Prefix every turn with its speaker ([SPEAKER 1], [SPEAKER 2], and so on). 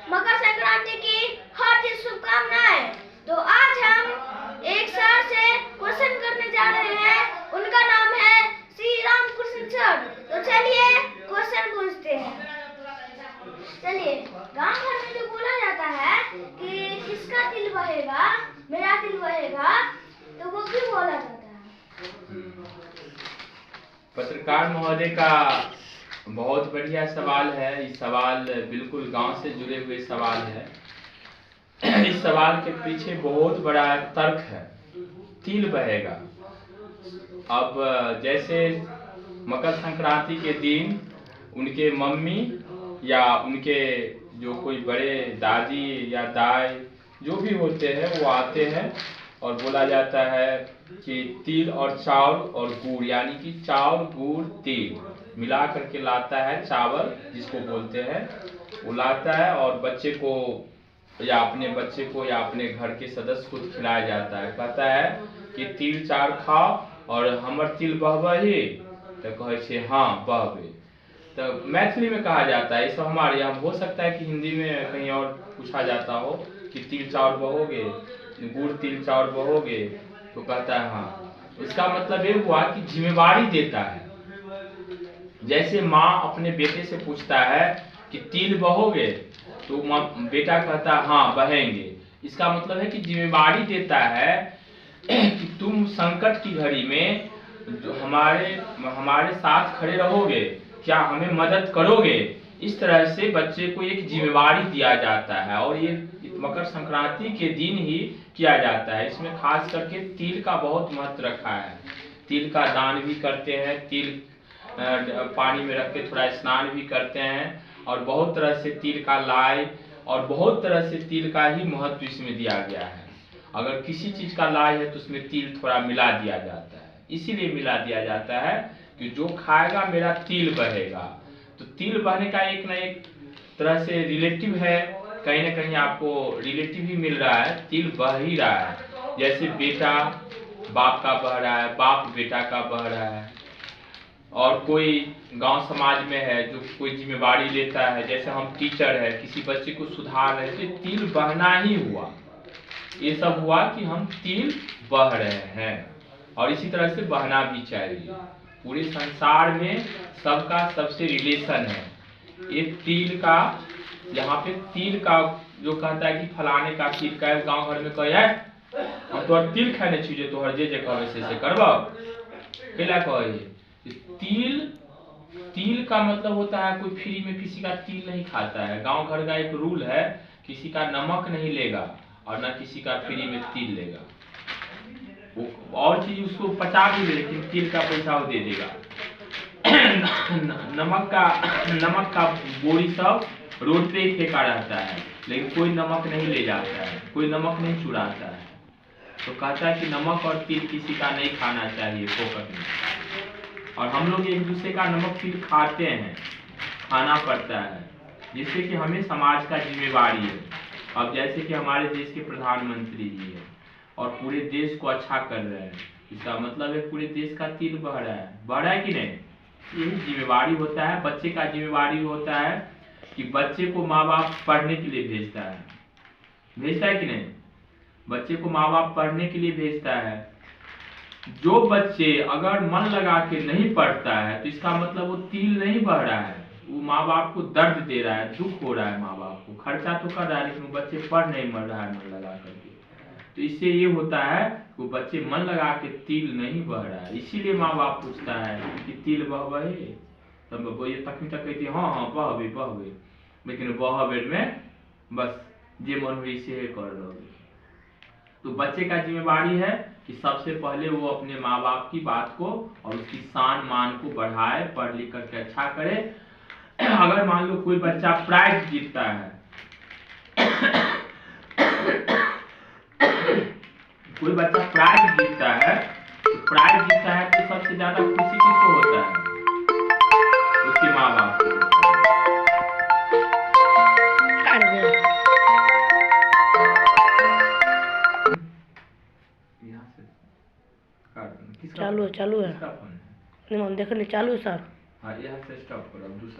[SPEAKER 1] मकर संक्रांति की हार्दिक शुभकामनाएं। तो आज हम एक सर से क्वेश्चन करने जा रहे हैं। उनका नाम है श्री राम कृष्ण सर। तो चलिए क्वेश्चन पूछते हैं। चलिए, गांव घर में जो बोला जाता है कि किसका तिल बहेगा मेरा तिल बहेगा, तो वो क्यों बोला जाता है?
[SPEAKER 2] पत्रकार महोदय का बहुत बढ़िया सवाल है। इस सवाल बिल्कुल गांव से जुड़े हुए सवाल है। इस सवाल के पीछे बहुत बड़ा तर्क है। तिल बहेगा। अब जैसे मकर संक्रांति के दिन उनके मम्मी या उनके जो कोई बड़े दादी या दाई जो भी होते हैं वो आते हैं और बोला जाता है कि तिल और चावल और गुड़, यानी कि चावल गुड़ तिल मिला करके लाता है। चावल जिसको बोलते हैं वो लाता है और बच्चे को या अपने बच्चे को या अपने घर के सदस्य को खिलाया जाता है। कहता है कि तिल चाउर खाओ और हमर तिल बहबही, तो कहे छे हाँ बहबे। तो मैथिली में कहा जाता है। इस हमारे यहाँ हो सकता है कि हिंदी में कहीं और पूछा जाता हो कि तिल चाउर बहोगे, गुड़ तिल चाउर बहोगे, तो कहता है हाँ। इसका मतलब ये हुआ कि जिम्मेवारी देता है। जैसे माँ अपने बेटे से पूछता है कि तिल बहोगे, तो बेटा कहता है हाँ बहेंगे। इसका मतलब है कि जिम्मेवारी देता है कि तुम संकट की घड़ी में जो हमारे साथ खड़े रहोगे, क्या हमें मदद करोगे। इस तरह से बच्चे को एक जिम्मेवारी दिया जाता है और ये मकर संक्रांति के दिन ही किया जाता है। इसमें खास करके तिल का बहुत महत्व रखा है। तिल का दान भी करते हैं, तिल पानी में रख के थोड़ा स्नान भी करते हैं और बहुत तरह से तिल का लाई और बहुत तरह से तिल का ही महत्व इसमें दिया गया है। अगर किसी चीज का लाई है तो उसमें तिल थोड़ा मिला दिया जाता है। इसीलिए मिला दिया जाता है कि जो खाएगा मेरा तिल बहेगा। तो तिल बहने का एक न एक तरह से रिलेटिव है, कहीं ना कहीं आपको रिलेटिव ही मिल रहा है। तिल बह ही रहा है। जैसे बेटा बाप का बह रहा है, बाप बेटा का बह रहा है। और कोई गांव समाज में है जो कोई जिम्मेवारी लेता है, जैसे हम टीचर है, किसी बच्चे को सुधार रहे, तो तिल बहना ही हुआ। ये सब हुआ कि हम तिल बह रहे हैं और इसी तरह से बहना भी चाहिए। पूरे संसार में सबका सबसे रिलेशन है। ये तिल का, यहाँ पे तिल का जो कहता है कि फलाने का तिल का, गांव घर में कहे हम तोहर तिल खाने छीजे, तोहर जे कहे से करबा कैला कहे। तिल का मतलब होता है कोई फ्री में किसी का तिल नहीं खाता है। गांव घर का एक रूल है, किसी का नमक नहीं लेगा और न किसी का फ्री में तिल लेगा। और चीज उसको पचा भी ले, लेकिन तिल का पैसा वो दे देगा। नमक का बोरी सब रोड पे ही फेंका रहता है, लेकिन कोई नमक नहीं ले जाता है, कोई नमक नहीं चुराता है। तो कहता है कि नमक और तिल किसी का नहीं खाना चाहिए फोकट में। और हम लोग एक दूसरे का नमक तिल खाते हैं, खाना पड़ता है, जिससे कि हमें समाज का जिम्मेवारी है। अब जैसे कि हमारे देश के प्रधानमंत्री जी है और पूरे देश को अच्छा कर रहे हैं, इसका मतलब है पूरे देश का तिल बह रहा है कि नहीं। यही जिम्मेवारी होता है। बच्चे का जिम्मेवारी होता है कि बच्चे को माँ बाप पढ़ने के लिए भेजता है कि नहीं। बच्चे को माँ बाप पढ़ने के लिए भेजता है। जो बच्चे अगर मन लगा के नहीं पढ़ता है तो इसका मतलब वो तिल नहीं बह रहा है, वो माँ बाप को दर्द दे रहा है, दुख हो रहा है। माँ बाप को खर्चा तो कर रहा है, लेकिन वो बच्चे पढ़ नहीं मर रहा है मन लगा करके। तो इससे ये होता है वो बच्चे मन लगा के तिल नहीं बह रहा है। इसीलिए माँ बाप पूछता है कि तिल बहबहे, तब वो ये तक कहती है हाँ बहबे, लेकिन बहबे में बस जे मन हुई से कर रहे। तो बच्चे का जिम्मेवारी है कि सबसे पहले वो अपने माँ बाप की बात को और उसकी शान मान को बढ़ाए, पढ़ लिख करके अच्छा करे। अगर मान लो कोई बच्चा प्राइज जीतता है कोई बच्चा प्राइज जीतता है तो सबसे ज्यादा खुशी किसको होता है? उसके माँ बाप को।
[SPEAKER 3] चालू है। देखने चालू है सर।
[SPEAKER 2] हाँ, यहाँ से स्टॉप करो। दूसरा